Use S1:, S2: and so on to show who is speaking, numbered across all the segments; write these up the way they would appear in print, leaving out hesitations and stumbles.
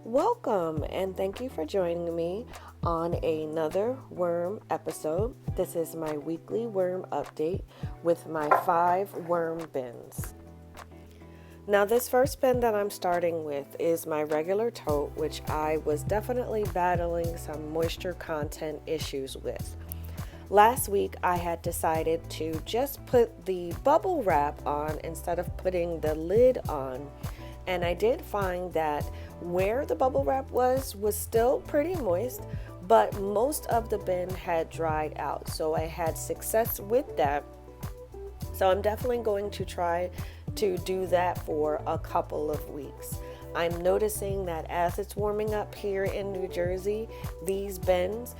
S1: Welcome and thank you for joining me on another worm episode. This is my weekly worm update with my 5 worm bins. Now this first bin that I'm starting with is my regular tote, which I was definitely battling some moisture content issues with. Last week I had decided to just put the bubble wrap on instead of putting the lid on. And I did find that where the bubble wrap was still pretty moist, but most of the bin had dried out. So I had success with that. So I'm definitely going to try to do that for a couple of weeks. I'm noticing that as it's warming up here in New Jersey, these bins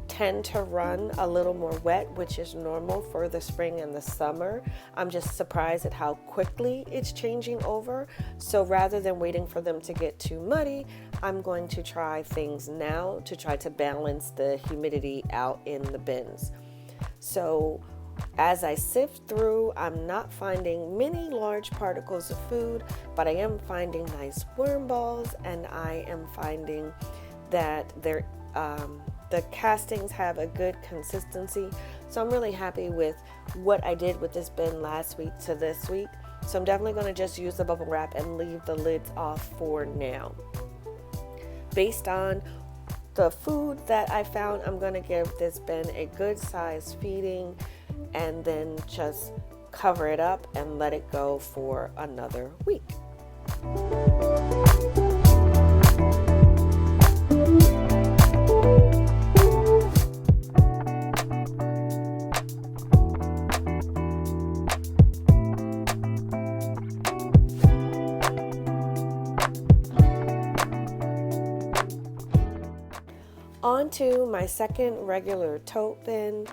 S1: tend to run a little more wet, which is normal for the spring and the summer. I'm just surprised at how quickly it's changing over. So rather than waiting for them to get too muddy, I'm going to try things now to try to balance the humidity out in the bins. So as I sift through, I'm not finding many large particles of food, but I am finding nice worm balls, and I am finding that the castings have a good consistency. So I'm really happy with what I did with this bin last week to this week. So I'm definitely going to just use the bubble wrap and leave the lids off for now. Based on the food that I found, I'm going to give this bin a good size feeding and then just cover it up and let it go for another week. On to my second regular tote bin.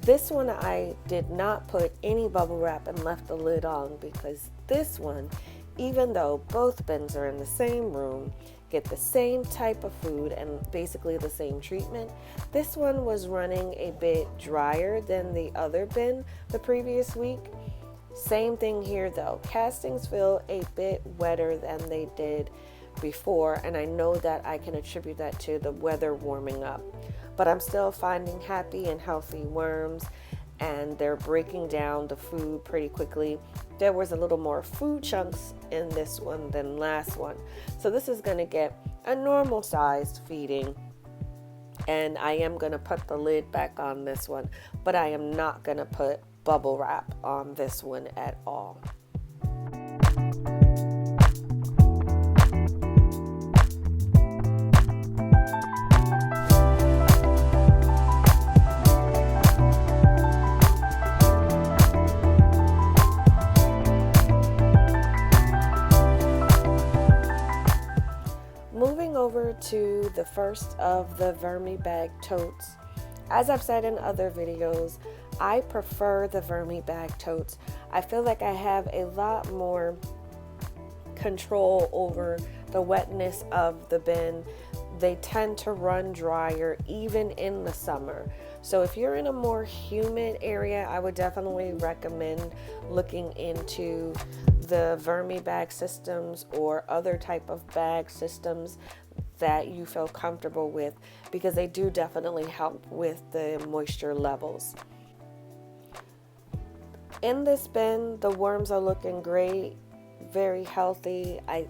S1: This one I did not put any bubble wrap and left the lid on because this one, even though both bins are in the same room, get the same type of food and basically the same treatment, this one was running a bit drier than the other bin the previous week. Same thing here though. Castings feel a bit wetter than they did before, and I know that I can attribute that to the weather warming up. But I'm still finding happy and healthy worms, and they're breaking down the food pretty quickly. There was a little more food chunks in this one than last one. So this is going to get a normal sized feeding, and I am going to put the lid back on this one, but I am not going to put bubble wrap on this one at all. Moving over to the first of the Vermi bag totes. As I've said in other videos, I prefer the Vermi bag totes. I feel like I have a lot more control over the wetness of the bin. They tend to run drier even in the summer. So if you're in a more humid area, I would definitely recommend looking into the Vermi bag systems or other type of bag systems that you feel comfortable with, because they do definitely help with the moisture levels. In this bin, the worms are looking great, very healthy. I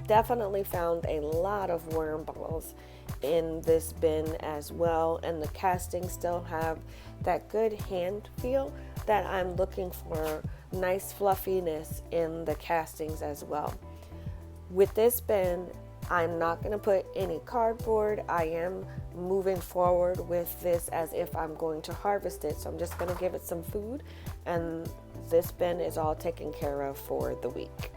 S1: definitely found a lot of worm balls in this bin as well, and the castings still have that good hand feel that I'm looking for. Nice fluffiness in the castings as well. With this bin, I'm not going to put any cardboard. I am moving forward with this as if I'm going to harvest it. So I'm just going to give it some food, and this bin is all taken care of for the week.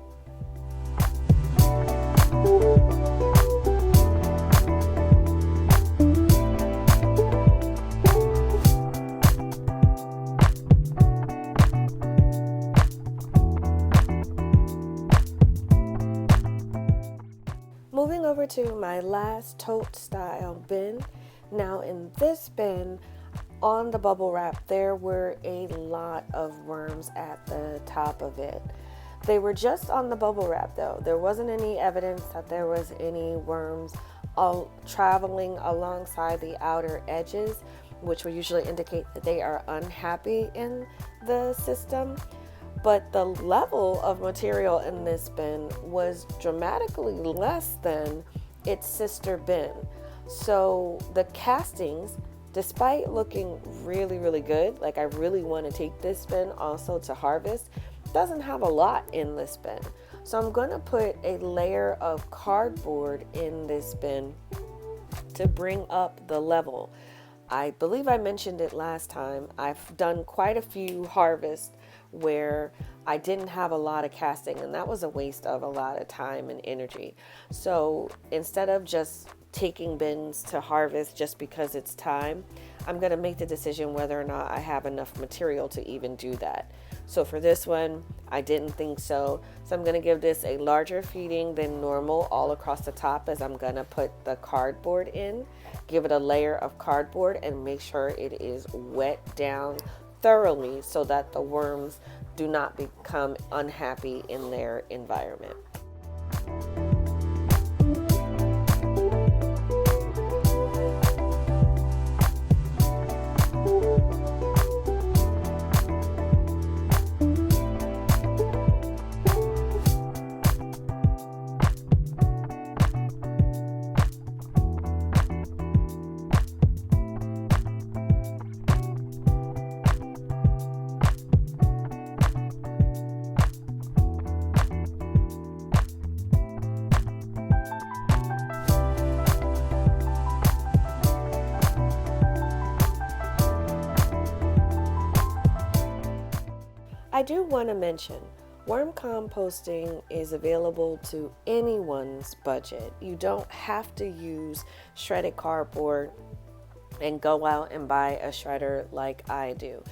S1: Moving over to my last tote style bin. Now in this bin, on the bubble wrap, there were a lot of worms at the top of it. They were just on the bubble wrap though. There wasn't any evidence that there was any worms all traveling alongside the outer edges, which would usually indicate that they are unhappy in the system. But the level of material in this bin was dramatically less than its sister bin. So the castings, despite looking really, really good, like I really want to take this bin also to harvest, doesn't have a lot in this bin. So I'm going to put a layer of cardboard in this bin to bring up the level. I believe I mentioned it last time. I've done quite a few harvests where I didn't have a lot of casting, and that was a waste of a lot of time and energy. So instead of just taking bins to harvest just because it's time, I'm going to make the decision whether or not I have enough material to even do that. So for this one, I didn't think so. So I'm going to give this a larger feeding than normal all across the top, as I'm going to put the cardboard in, give it a layer of cardboard, and make sure it is wet down thoroughly so that the worms do not become unhappy in their environment. I do want to mention, worm composting is available to anyone's budget. You don't have to use shredded cardboard and go out and buy a shredder like I do.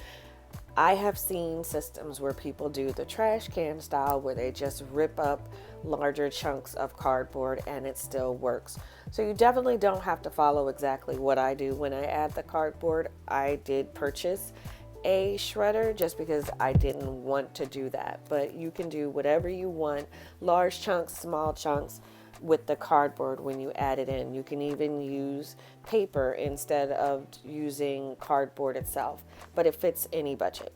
S1: I have seen systems where people do the trash can style, where they just rip up larger chunks of cardboard and it still works. So you definitely don't have to follow exactly what I do when I add the cardboard. I did purchase a shredder just because I didn't want to do that, but you can do whatever you want, large chunks, small chunks, with the cardboard when you add it in. You can even use paper instead of using cardboard itself, but it fits any budget.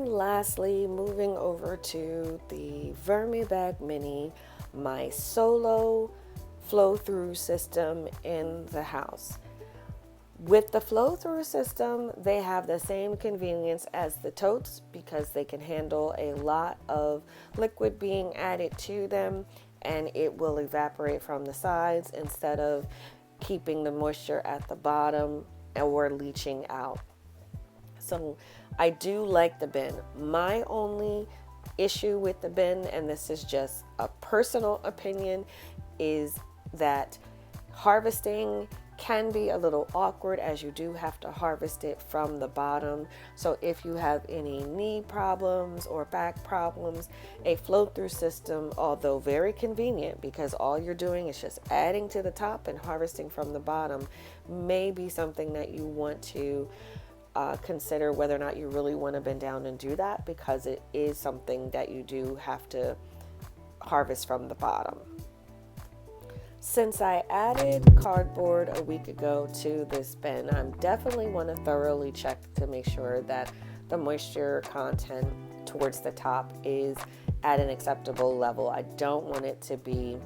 S1: Lastly, moving over to the Vermibag Mini, my solo flow-through system in the house. With the flow-through system, they have the same convenience as the totes because they can handle a lot of liquid being added to them, and it will evaporate from the sides instead of keeping the moisture at the bottom or leaching out. So I do like the bin. My only issue with the bin, and this is just a personal opinion, is that harvesting can be a little awkward, as you do have to harvest it from the bottom. So if you have any knee problems or back problems, a flow-through system, although very convenient because all you're doing is just adding to the top and harvesting from the bottom, may be something that you want to consider whether or not you really want to bend down and do that, because it is something that you do have to harvest from the bottom. Since I added cardboard a week ago to this bin, I definitely want to thoroughly check to make sure that the moisture content towards the top is at an acceptable level. I don't want it to be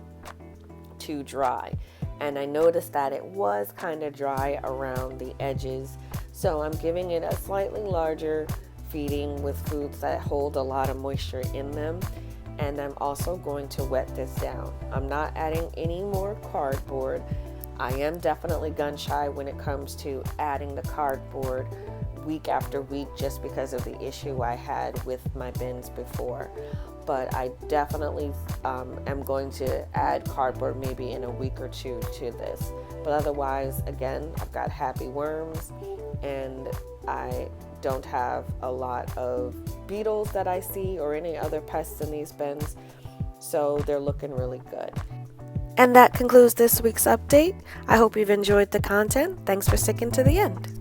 S1: too dry. And I noticed that it was kind of dry around the edges. So I'm giving it a slightly larger feeding with foods that hold a lot of moisture in them. And I'm also going to wet this down. I'm not adding any more cardboard. I am definitely gun shy when it comes to adding the cardboard week after week, just because of the issue I had with my bins before. but I definitely am going to add cardboard maybe in a week or two to this. But otherwise, again, I've got happy worms, and I don't have a lot of beetles that I see or any other pests in these bins, so they're looking really good. And that concludes this week's update. I hope you've enjoyed the content. Thanks for sticking to the end.